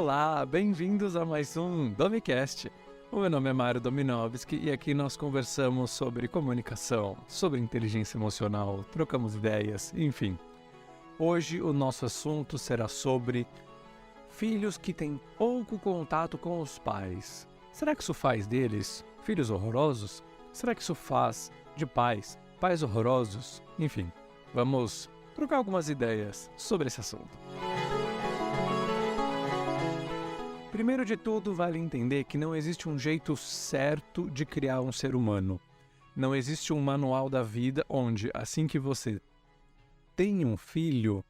Olá, bem-vindos a mais um Domicast. O meu nome é Mário Dominovski e aqui nós conversamos sobre comunicação, sobre inteligência emocional, trocamos ideias, enfim. Hoje o nosso assunto será sobre filhos que têm pouco contato com os pais. Será que isso faz deles filhos horrorosos? Será que isso faz de pais horrorosos? Enfim, vamos trocar algumas ideias sobre esse assunto. Primeiro de tudo, vale entender que não existe um jeito certo de criar um ser humano. Não existe um manual da vida onde, assim que você tem um filho,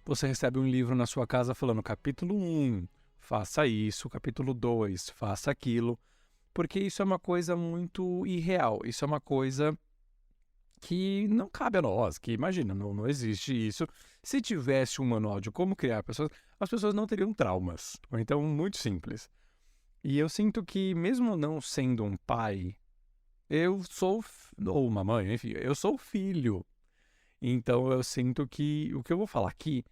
você recebe um livro na sua casa falando capítulo 1, faça isso, capítulo 2, faça aquilo, porque isso é uma coisa muito irreal, isso é uma coisa que não cabe a nós, que imagina, não existe isso. Se tivesse um manual de como criar pessoas, as pessoas não teriam traumas, ou então muito simples. E eu sinto que mesmo não sendo um pai, eu sou, ou uma mãe, enfim, eu sou filho. Então eu sinto que o que eu vou falar aqui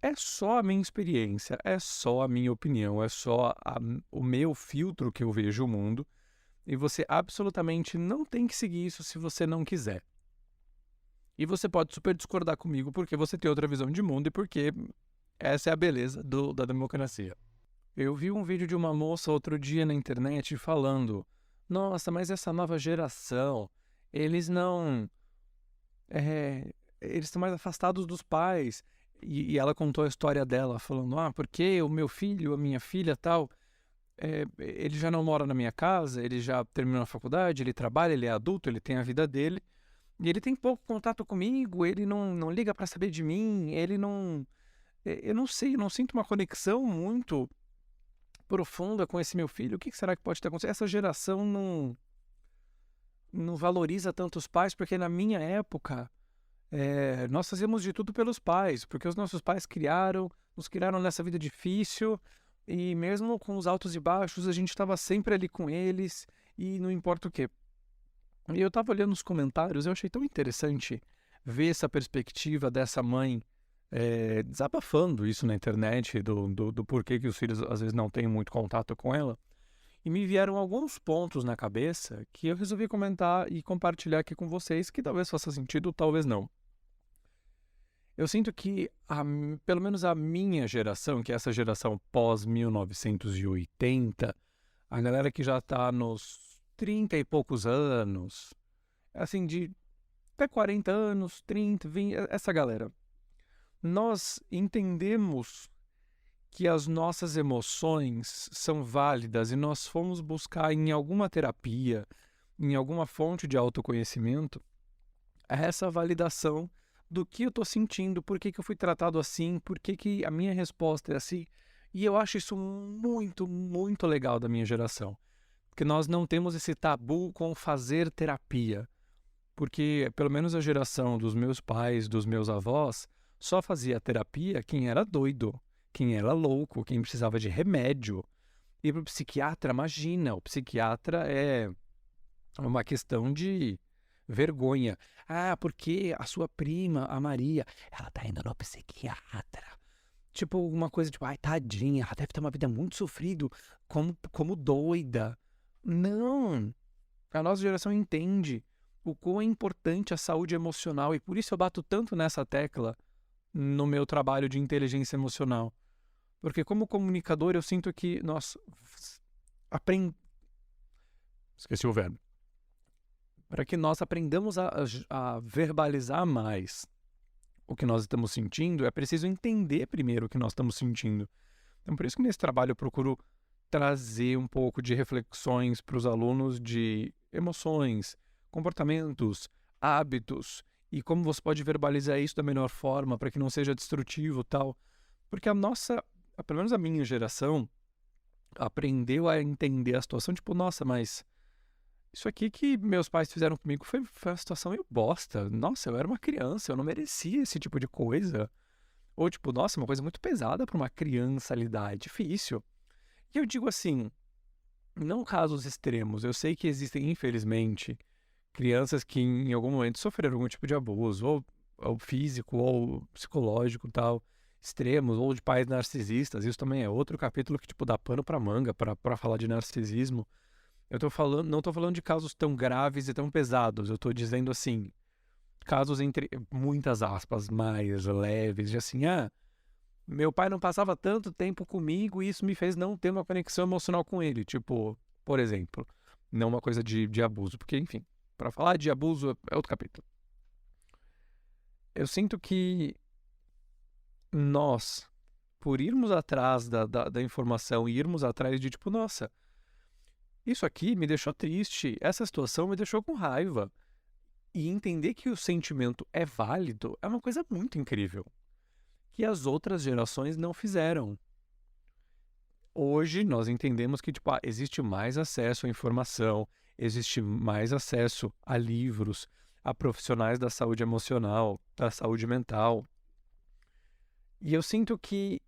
é só a minha experiência, é só a minha opinião, é só o meu filtro que eu vejo o mundo, e você absolutamente não tem que seguir isso se você não quiser. E você pode super discordar comigo porque você tem outra visão de mundo e porque essa é a beleza da democracia. Eu vi um vídeo de uma moça outro dia na internet falando: nossa, mas essa nova geração, eles não... eles estão mais afastados dos pais. E ela contou a história dela, falando: porque o meu filho, a minha filha tal, ele já não mora na minha casa, ele já terminou a faculdade, ele trabalha, ele é adulto, ele tem a vida dele. E ele tem pouco contato comigo, ele não liga para saber de mim, ele não... Eu não sei, eu não sinto uma conexão muito profunda com esse meu filho. O que será que pode ter acontecido? Essa geração não valoriza tanto os pais, porque na minha época, nós fazíamos de tudo pelos pais, porque os nossos pais nos criaram nessa vida difícil, e mesmo com os altos e baixos, a gente estava sempre ali com eles, e não importa o quê. E eu estava olhando os comentários, eu achei tão interessante ver essa perspectiva dessa mãe desabafando isso na internet, do porquê que os filhos às vezes não têm muito contato com ela. E me vieram alguns pontos na cabeça que eu resolvi comentar e compartilhar aqui com vocês, que talvez faça sentido, talvez não. Eu sinto que, pelo menos a minha geração, que é essa geração pós-1980, a galera que já está nos 30 e poucos anos, assim, de até 40 anos, 30, 20, essa galera. Nós entendemos que as nossas emoções são válidas e nós fomos buscar em alguma terapia, em alguma fonte de autoconhecimento, essa validação do que eu estou sentindo, por que eu fui tratado assim, por que a minha resposta é assim. E eu acho isso muito, muito legal da minha geração. Porque nós não temos esse tabu com fazer terapia. Porque, pelo menos a geração dos meus pais, dos meus avós, só fazia terapia quem era doido, quem era louco, quem precisava de remédio. E para o psiquiatra, imagina, o psiquiatra é uma questão de vergonha. Porque a sua prima, a Maria, ela tá indo no psiquiatra. Tipo, uma coisa tipo, ai, tadinha, ela deve ter uma vida muito sofrida, como doida. Não! A nossa geração entende o quão é importante a saúde emocional e por isso eu bato tanto nessa tecla no meu trabalho de inteligência emocional. Porque como comunicador eu sinto que nós Esqueci o verbo. Para que nós aprendamos a verbalizar mais o que nós estamos sentindo, é preciso entender primeiro o que nós estamos sentindo. Então por isso que nesse trabalho eu procuro trazer um pouco de reflexões para os alunos de emoções, comportamentos, hábitos e como você pode verbalizar isso da melhor forma para que não seja destrutivo e tal. Porque pelo menos a minha geração, aprendeu a entender a situação, tipo, nossa, mas isso aqui que meus pais fizeram comigo foi uma situação meio bosta. Nossa, eu era uma criança, eu não merecia esse tipo de coisa. Ou tipo, nossa, uma coisa muito pesada para uma criança lidar, é difícil. E eu digo assim, não casos extremos. Eu sei que existem, infelizmente, crianças que em algum momento sofreram algum tipo de abuso, ou físico, ou psicológico e tal, extremos ou de pais narcisistas. Isso também é outro capítulo que, tipo, dá pano pra manga pra falar de narcisismo. Não tô falando de casos tão graves e tão pesados. Eu tô dizendo, assim, casos entre muitas aspas mais leves, de assim, meu pai não passava tanto tempo comigo e isso me fez não ter uma conexão emocional com ele. Tipo, por exemplo, não uma coisa de abuso, porque, enfim, pra falar de abuso é outro capítulo. Eu sinto que nós, por irmos atrás da informação e irmos atrás de, tipo, nossa, isso aqui me deixou triste, essa situação me deixou com raiva. E entender que o sentimento é válido é uma coisa muito incrível, que as outras gerações não fizeram. Hoje nós entendemos que, tipo, existe mais acesso à informação, existe mais acesso a livros, a profissionais da saúde emocional, da saúde mental. E eu sinto que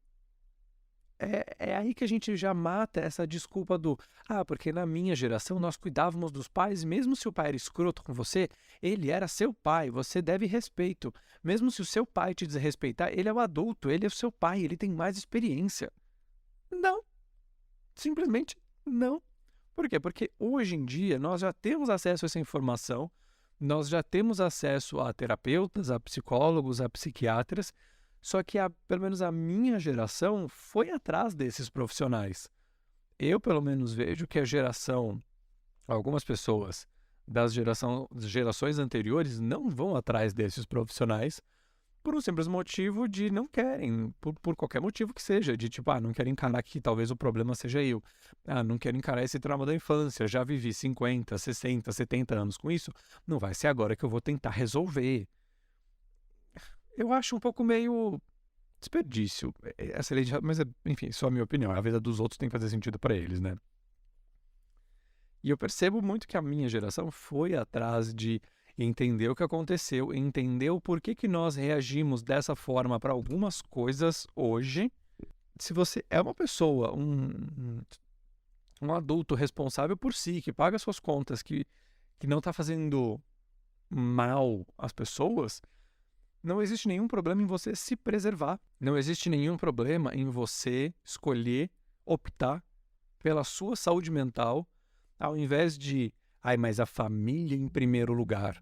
é aí que a gente já mata essa desculpa do porque na minha geração nós cuidávamos dos pais, mesmo se o pai era escroto com você, ele era seu pai, você deve respeito. Mesmo se o seu pai te desrespeitar, ele é o adulto, ele é o seu pai, ele tem mais experiência. Não, simplesmente não. Por quê? Porque hoje em dia nós já temos acesso a essa informação, nós já temos acesso a terapeutas, a psicólogos, a psiquiatras, só que pelo menos a minha geração foi atrás desses profissionais. Eu, pelo menos, vejo que algumas pessoas das gerações anteriores não vão atrás desses profissionais por um simples motivo de não querem, por qualquer motivo que seja, de tipo, não quero encarar que talvez o problema seja eu. Não quero encarar esse trauma da infância, já vivi 50, 60, 70 anos com isso, não vai ser agora que eu vou tentar resolver. Eu acho um pouco meio desperdício. Essa lei mas, enfim, só a minha opinião. A vida dos outros tem que fazer sentido para eles, né? E eu percebo muito que a minha geração foi atrás de entender o que aconteceu, entender o porquê que nós reagimos dessa forma para algumas coisas hoje. Se você é uma pessoa, um adulto responsável por si, que paga suas contas, que não está fazendo mal às pessoas, não existe nenhum problema em você se preservar. Não existe nenhum problema em você escolher, optar pela sua saúde mental, ao invés de, mas a família em primeiro lugar.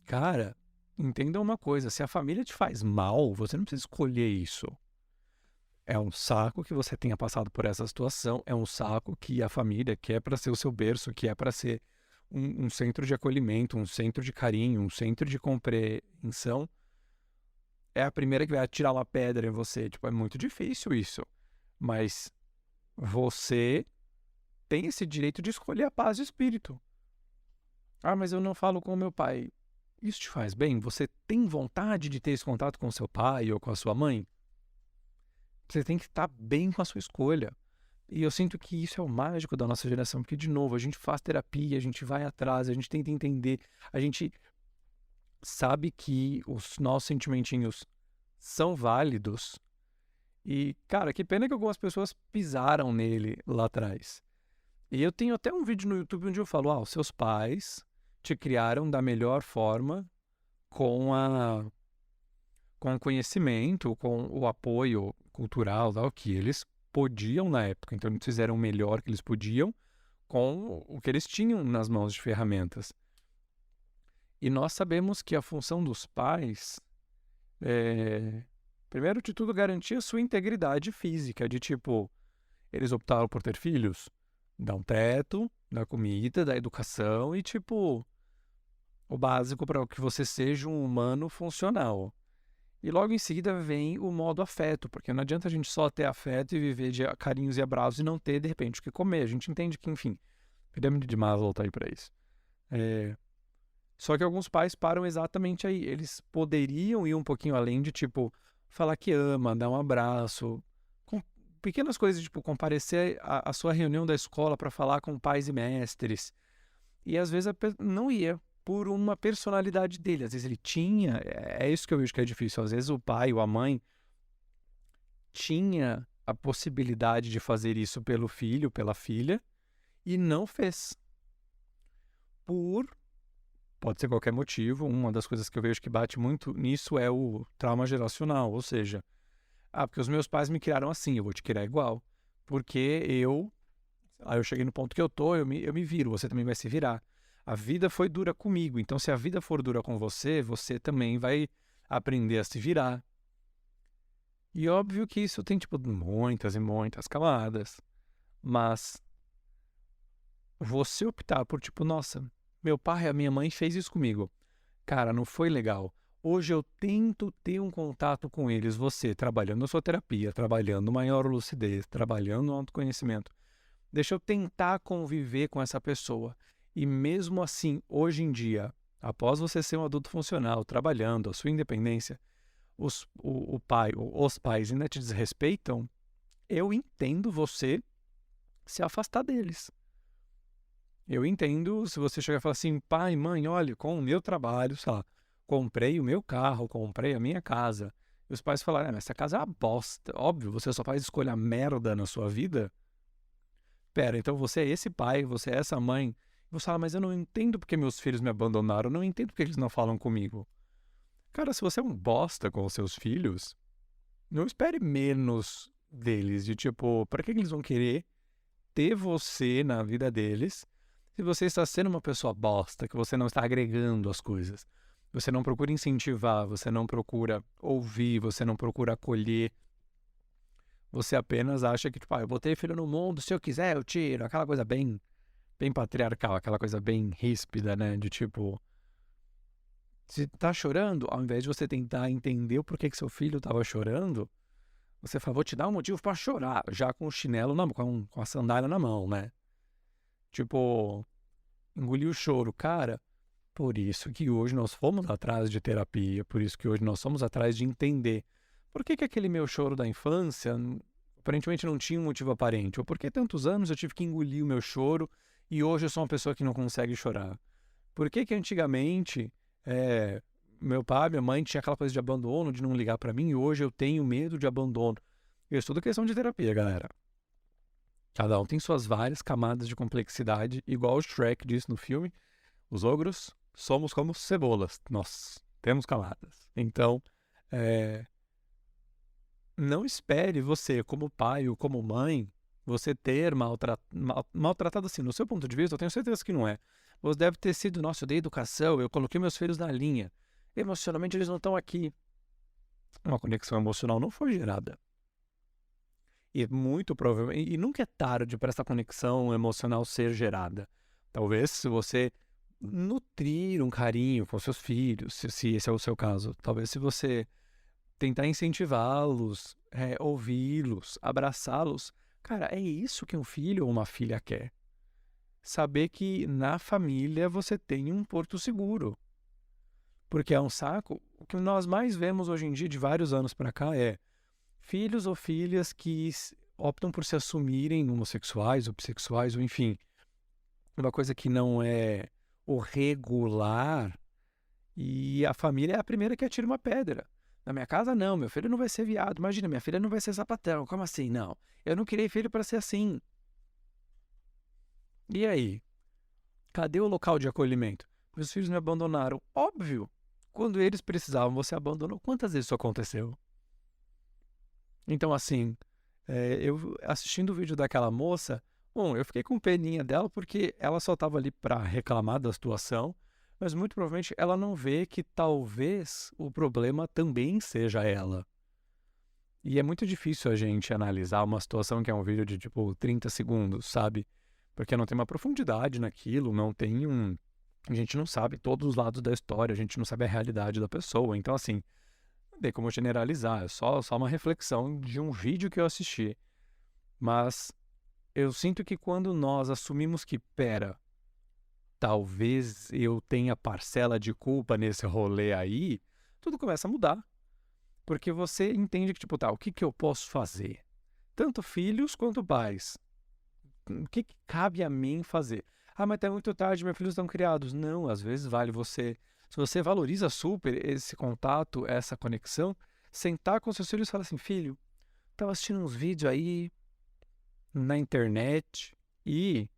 Cara, entenda uma coisa, se a família te faz mal, você não precisa escolher isso. É um saco que você tenha passado por essa situação, é um saco que a família quer para ser o seu berço, que é para ser um centro de acolhimento, um centro de carinho, um centro de compreensão. É a primeira que vai atirar uma pedra em você. Tipo, é muito difícil isso. Mas você tem esse direito de escolher a paz de espírito. Mas eu não falo com o meu pai. Isso te faz bem? Você tem vontade de ter esse contato com seu pai ou com a sua mãe? Você tem que estar bem com a sua escolha. E eu sinto que isso é o mágico da nossa geração, porque, de novo, a gente faz terapia, a gente vai atrás, a gente tenta entender, a gente sabe que os nossos sentimentinhos são válidos. E, cara, que pena que algumas pessoas pisaram nele lá atrás. E eu tenho até um vídeo no YouTube onde eu falo, os seus pais te criaram da melhor forma com o conhecimento, com o apoio cultural, tal, que eles podiam na época. Então, eles fizeram o melhor que eles podiam com o que eles tinham nas mãos de ferramentas. E nós sabemos que a função dos pais é, primeiro de tudo, garantir a sua integridade física, de tipo, eles optaram por ter filhos, dá um teto, dá comida, dá educação e, tipo, o básico para que você seja um humano funcional. E logo em seguida vem o modo afeto, porque não adianta a gente só ter afeto e viver de carinhos e abraços e não ter, de repente, o que comer. A gente entende que, enfim, pirâmide de Maslow tá aí para isso. Só que alguns pais param exatamente aí. Eles poderiam ir um pouquinho além de, tipo, falar que ama, dar um abraço. Com pequenas coisas, tipo, comparecer à sua reunião da escola para falar com pais e mestres. E às vezes não ia por uma personalidade dele. Às vezes ele tinha, é isso que eu vejo que é difícil. Às vezes o pai ou a mãe tinha a possibilidade de fazer isso pelo filho, pela filha, e não fez. Pode ser qualquer motivo. Uma das coisas que eu vejo que bate muito nisso é o trauma geracional, ou seja, Ah, porque os meus pais me criaram assim, eu vou te criar igual. Porque aí eu cheguei no ponto que eu me viro, você também vai se virar. A vida foi dura comigo, então se a vida for dura com você, você também vai aprender a se virar. E óbvio que isso tem, tipo, muitas e muitas camadas. Mas você optar por, tipo, nossa, meu pai e a minha mãe fez isso comigo. Cara, não foi legal. Hoje eu tento ter um contato com eles, você trabalhando na sua terapia, trabalhando maior lucidez, trabalhando no autoconhecimento. Deixa eu tentar conviver com essa pessoa. E mesmo assim, hoje em dia, após você ser um adulto funcional, trabalhando, a sua independência, os pais ainda te desrespeitam, eu entendo você se afastar deles. Eu entendo se você chegar e falar assim, pai, mãe, olha, com o meu trabalho, sei lá, comprei o meu carro, comprei a minha casa. E os pais falaram, mas essa casa é uma bosta. Óbvio, você só faz escolha merda na sua vida. Pera, então você é esse pai, você é essa mãe. E você fala, mas eu não entendo porque meus filhos me abandonaram, eu não entendo porque eles não falam comigo. Cara, se você é um bosta com os seus filhos, não espere menos deles, de tipo, para que eles vão querer ter você na vida deles se você está sendo uma pessoa bosta, que você não está agregando as coisas. Você não procura incentivar, você não procura ouvir, você não procura acolher. Você apenas acha que, tipo, eu botei filho no mundo, se eu quiser eu tiro. Aquela coisa bem patriarcal, aquela coisa bem ríspida, né? De tipo, se tá chorando, ao invés de você tentar entender o porquê que seu filho estava chorando, você fala, vou te dar um motivo para chorar, já com o chinelo na mão, com a sandália na mão, né? Tipo, engolir o choro. Cara, por isso que hoje nós fomos atrás de terapia, por isso que hoje nós fomos atrás de entender por que aquele meu choro da infância aparentemente não tinha um motivo aparente, ou por que tantos anos eu tive que engolir o meu choro e hoje eu sou uma pessoa que não consegue chorar. Por que que antigamente meu pai, minha mãe tinha aquela coisa de abandono, de não ligar pra mim, e hoje eu tenho medo de abandono? Isso tudo é questão de terapia, galera. Cada um tem suas várias camadas de complexidade, igual o Shrek disse no filme. Os ogros somos como cebolas. Nós temos camadas. Então, não espere você, como pai ou como mãe, você ter maltratado assim. No seu ponto de vista, eu tenho certeza que não é. Você deve ter sido, nossa, eu dei educação, eu coloquei meus filhos na linha. Emocionalmente, eles não estão aqui. Uma conexão emocional não foi gerada. E muito provavelmente, e nunca é tarde para essa conexão emocional ser gerada. Talvez se você nutrir um carinho com seus filhos, se esse é o seu caso, talvez se você tentar incentivá-los, ouvi-los, abraçá-los, cara, é isso que um filho ou uma filha quer. Saber que na família você tem um porto seguro. Porque é um saco. O que nós mais vemos hoje em dia, de vários anos para cá, é filhos ou filhas que optam por se assumirem homossexuais ou bissexuais, ou enfim, uma coisa que não é o regular, e a família é a primeira que atira uma pedra. Na minha casa, não, meu filho não vai ser viado. Imagina, minha filha não vai ser sapatão. Como assim? Não. Eu não criei filho para ser assim. E aí? Cadê o local de acolhimento? Meus filhos me abandonaram. Óbvio. Quando eles precisavam, você abandonou. Quantas vezes isso aconteceu? Então, assim, eu assistindo o vídeo daquela moça, bom, eu fiquei com peninha dela porque ela só estava ali para reclamar da situação, mas muito provavelmente ela não vê que talvez o problema também seja ela. E é muito difícil a gente analisar uma situação que é um vídeo de tipo 30 segundos, sabe? Porque não tem uma profundidade naquilo, não tem um. A gente não sabe todos os lados da história, a gente não sabe a realidade da pessoa. Então, assim, não tem como generalizar, é só uma reflexão de um vídeo que eu assisti. Mas eu sinto que quando nós assumimos que, pera, talvez eu tenha parcela de culpa nesse rolê aí, tudo começa a mudar. Porque você entende que, tipo, tá, o que que eu posso fazer? Tanto filhos quanto pais. O que que cabe a mim fazer? Ah, mas tá muito tarde, meus filhos estão criados. Não, às vezes vale você. Se você valoriza super esse contato, essa conexão, sentar com seus filhos e falar assim, filho, tava assistindo uns vídeos aí na internet e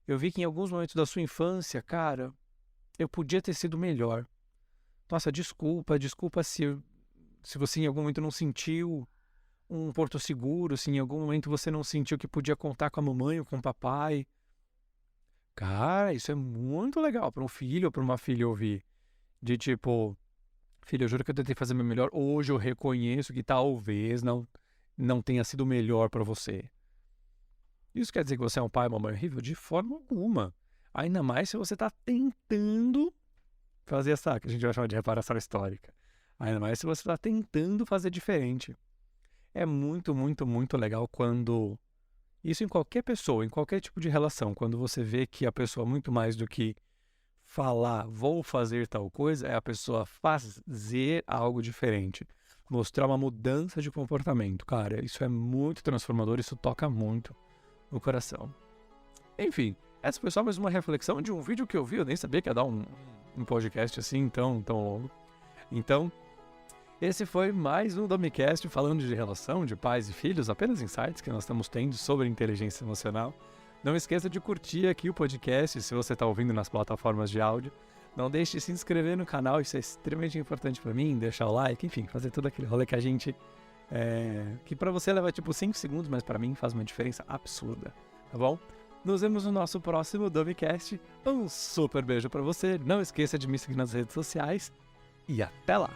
eu vi que em alguns momentos da sua infância, cara, eu podia ter sido melhor. Nossa, desculpa se você em algum momento não sentiu. um porto seguro, se em algum momento você não sentiu que podia contar com a mamãe ou com o papai. Cara, isso é muito legal para um filho ou para uma filha ouvir. De tipo, filho, eu juro que eu tentei fazer meu melhor. Hoje eu reconheço que talvez não tenha sido o melhor para você. Isso quer dizer que você é um pai ou uma mãe horrível? De forma alguma. Ainda mais se você está tentando fazer essa, que a gente vai chamar de reparação histórica. Ainda mais se você está tentando fazer diferente. É muito, muito, muito legal quando... Isso em qualquer pessoa, em qualquer tipo de relação. Quando você vê que a pessoa, muito mais do que falar, vou fazer tal coisa, é a pessoa fazer algo diferente. Mostrar uma mudança de comportamento. Cara, isso é muito transformador, isso toca muito no coração. Enfim, essa foi só mais uma reflexão de um vídeo que eu vi. Eu nem sabia que ia dar um podcast assim tão longo. Então, esse foi mais um Domicast falando de relação de pais e filhos, apenas insights que nós estamos tendo sobre inteligência emocional. Não esqueça de curtir aqui o podcast se você está ouvindo nas plataformas de áudio. Não deixe de se inscrever no canal, isso é extremamente importante para mim, deixar o like, enfim, fazer todo aquele rolê que a gente... que para você leva tipo 5 segundos, mas para mim faz uma diferença absurda, tá bom? Nos vemos no nosso próximo Domicast. Um super beijo para você, não esqueça de me seguir nas redes sociais e até lá!